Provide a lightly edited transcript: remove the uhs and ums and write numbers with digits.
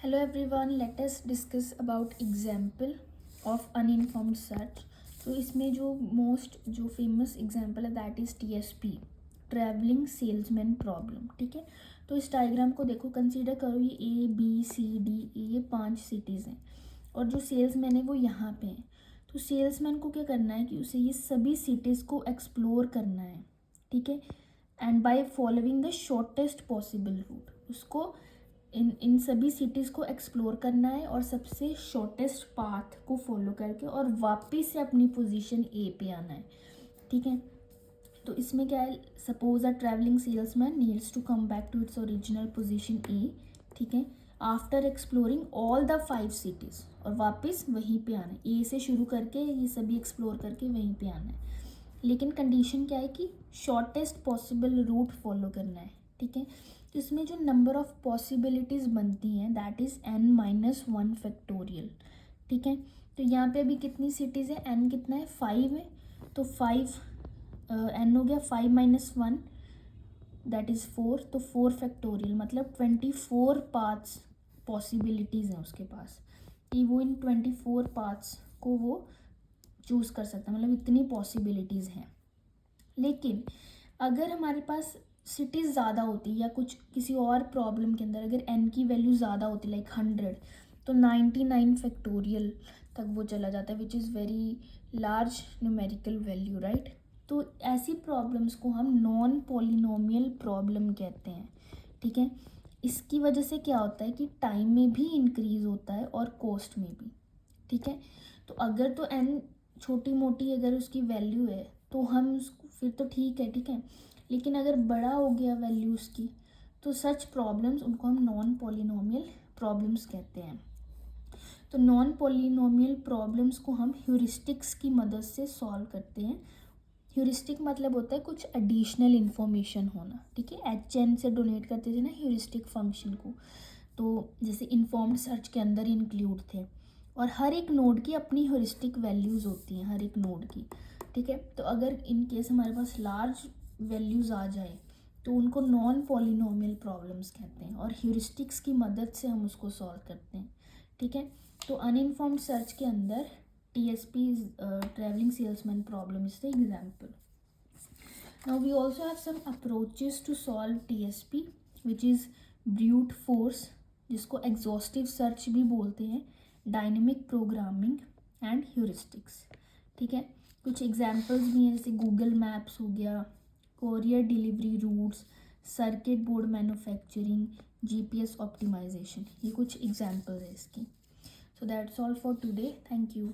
Hello everyone, let us discuss about example of uninformed search. तो इसमें जो famous example है that is TSP, travelling salesman problem. ठीक है, तो इस डायग्राम को देखो, कंसीडर करो ये ABCD ये 5 सिटीज़ हैं और जो सेल्समैन है वो यहाँ पे हैं. तो सेल्समैन को क्या करना है कि उसे ये सभी सिटीज़ को एक्सप्लोर करना है. ठीक है, and by following the shortest possible route उसको इन सभी सिटीज़ को एक्सप्लोर करना है और सबसे शॉर्टेस्ट पाथ को फॉलो करके और वापस से अपनी पोजीशन ए पे आना है. ठीक है, तो इसमें क्या है, suppose a travelling salesman needs to come back to its original position A. ठीक है, after exploring all the 5 cities और वापस वहीं पे आना है. ए से शुरू करके ये सभी एक्सप्लोर करके वहीं पे आना है. लेकिन कंडीशन क्या है कि शॉर्टेस्ट पॉसिबल रूट फॉलो करना है. ठीक है, तो इसमें जो नंबर ऑफ पॉसिबिलिटीज़ बनती हैं दैट इज़ n-1 फैक्टोरियल. ठीक है, तो यहाँ पे अभी कितनी सिटीज़ है, n कितना है, 5 है. तो 5 n हो गया, 5 - 1 दैट इज़ 4. तो 4 फैक्टोरियल मतलब 24 पाथ्स पॉसिबिलिटीज़ हैं उसके पास कि वो इन 24 पाथ्स को वो चूज़ कर सकता है. मतलब इतनी पॉसिबिलिटीज़ हैं. लेकिन अगर हमारे पास सिटीज़ ज़्यादा होती या कुछ किसी और प्रॉब्लम के अंदर अगर n की वैल्यू ज़्यादा होती लाइक 100, तो 99 फैक्टोरियल तक वो चला जाता है which is very large numerical value, right. तो ऐसी प्रॉब्लम्स को हम नॉन पॉलिनोमियल प्रॉब्लम कहते हैं. ठीक है, इसकी वजह से क्या होता है कि टाइम में भी इंक्रीज़ होता है और कॉस्ट में भी. ठीक है, तो अगर तो n छोटी मोटी अगर उसकी वैल्यू है तो हम उसको फिर तो ठीक है. ठीक है, लेकिन अगर बड़ा हो गया वैल्यू उसकी तो सच प्रॉब्लम्स उनको हम नॉन पॉलिनोमियल प्रॉब्लम्स कहते हैं. तो नॉन पॉलिनोमियल प्रॉब्लम्स को हम ह्यूरिस्टिक्स की मदद से सॉल्व करते हैं. ह्यूरिस्टिक मतलब होता है कुछ एडिशनल इन्फॉर्मेशन होना. ठीक है, HN से डोनेट करते थे ना ह्यूरिस्टिक फंक्शन को, तो जैसे इन्फॉर्म्ड सर्च के अंदर इंक्लूड थे. और हर एक नोड की अपनी ह्यूरिस्टिक वैल्यूज़ होती हैं हर एक नोड की. ठीक है, तो अगर इन केस हमारे पास लार्ज वैल्यूज़ आ जाए तो उनको नॉन पॉलिनोमियल प्रॉब्लम्स कहते हैं और ह्यूरिस्टिक्स की मदद से हम उसको सॉल्व करते हैं. ठीक है, तो अनइन्फॉर्म्ड सर्च के अंदर TSP travelling salesman problem is the example. Now we also have some approaches to solve TSP which is brute force, जिसको एग्जॉस्टिव सर्च भी बोलते हैं, डायनेमिक प्रोग्रामिंग एंड ह्यूरिस्टिक्स. ठीक है, कुछ एग्जाम्पल्स भी हैं जैसे गूगल मैप्स हो गया, courier delivery routes, circuit board manufacturing, GPS optimisation. ये कुछ एग्जाम्पल्स है इसकी. So that's all for today. Thank you.